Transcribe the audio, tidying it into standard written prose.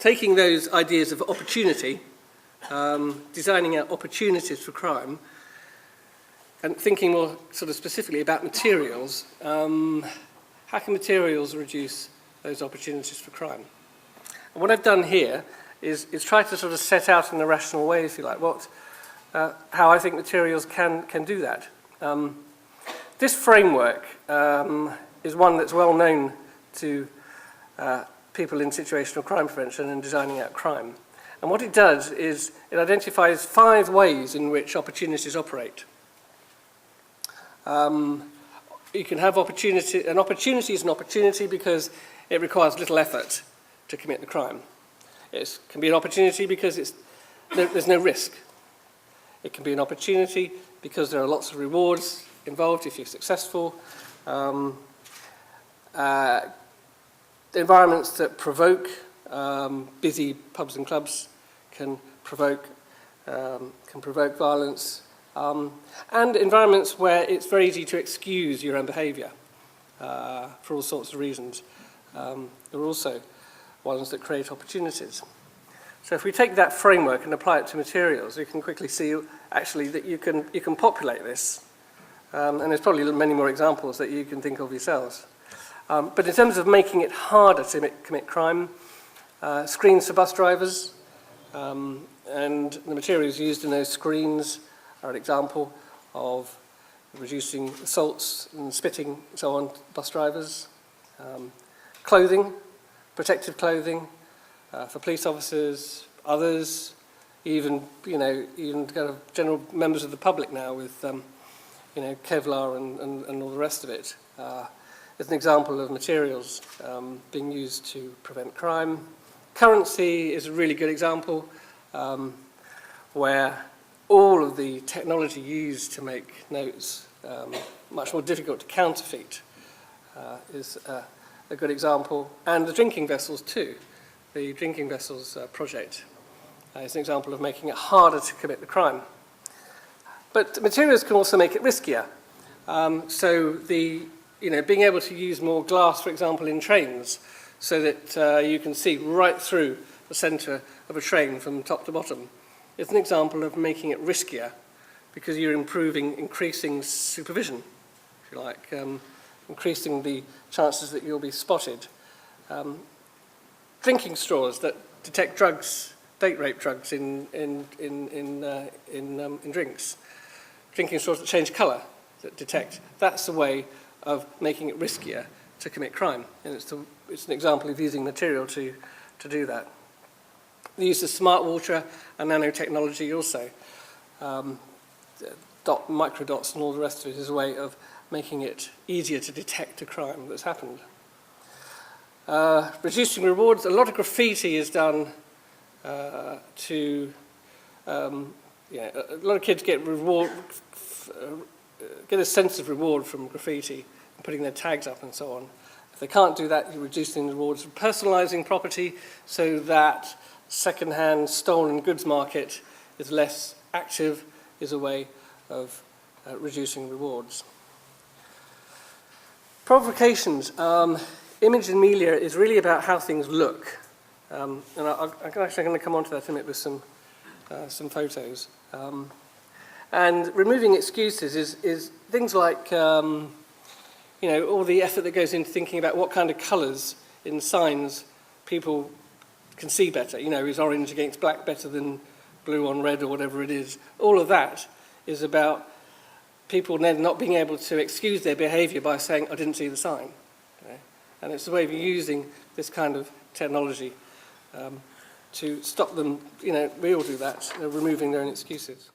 taking those ideas of opportunity, designing out opportunities for crime, and thinking more sort of specifically about materials, how can materials reduce those opportunities for crime? And what I've done here is try to sort of set out in a rational way, if you like, how I think materials can do that. This framework is one that's well known to people in situational crime prevention and designing out crime. And what it does is it identifies 5 ways in which opportunities operate. You can have opportunity. An opportunity is an opportunity because it requires little effort to commit the crime. It can be an opportunity because there's no risk. It can be an opportunity because there are lots of rewards involved if you're successful. Environments that provoke, busy pubs and clubs can provoke violence. And environments where it's very easy to excuse your own behaviour for all sorts of reasons. There are also ones that create opportunities. So if we take that framework and apply it to materials, you can quickly see actually that you can populate this. And there's probably many more examples that you can think of yourselves. But in terms of making it harder to commit crime, screens for bus drivers, and the materials used in those screens are an example of reducing assaults and spitting and so on bus drivers. Clothing, protective clothing for police officers, others, even kind of general members of the public now with Kevlar and all the rest of it. Is an example of materials being used to prevent crime. Currency is a really good example where all of the technology used to make notes much more difficult to counterfeit is a good example. And the drinking vessels too. The drinking vessels project is an example of making it harder to commit the crime. But materials can also make it riskier. So being able to use more glass, for example, in trains, so that you can see right through the centre of a train from top to bottom, is an example of making it riskier because you're increasing supervision, if you like, increasing the chances that you'll be spotted. Drinking straws that detect drugs, date rape drugs in drinks. Drinking straws that change colour, that detect. That's a way of making it riskier to commit crime. And it's an example of using material to do that. The use of smart water and nanotechnology also. Microdots and all the rest of it is a way of making it easier to detect a crime that's happened. Reducing rewards. A lot of graffiti is done a lot of kids get a sense of reward from graffiti, putting their tags up and so on. If they can't do that, you're reducing the rewards. Personalising property so that second-hand stolen goods market is less active is a way of reducing rewards. Provocations. Image and media is really about how things look. And I'm actually going to come on to that in a minute with some photos. And removing excuses is things like, all the effort that goes into thinking about what kind of colours in signs people can see better. Is orange against black better than blue on red or whatever it is? All of that is about people then not being able to excuse their behaviour by saying, I didn't see the sign. Okay? And it's a way of using this kind of technology to stop them, we all do that, removing their own excuses.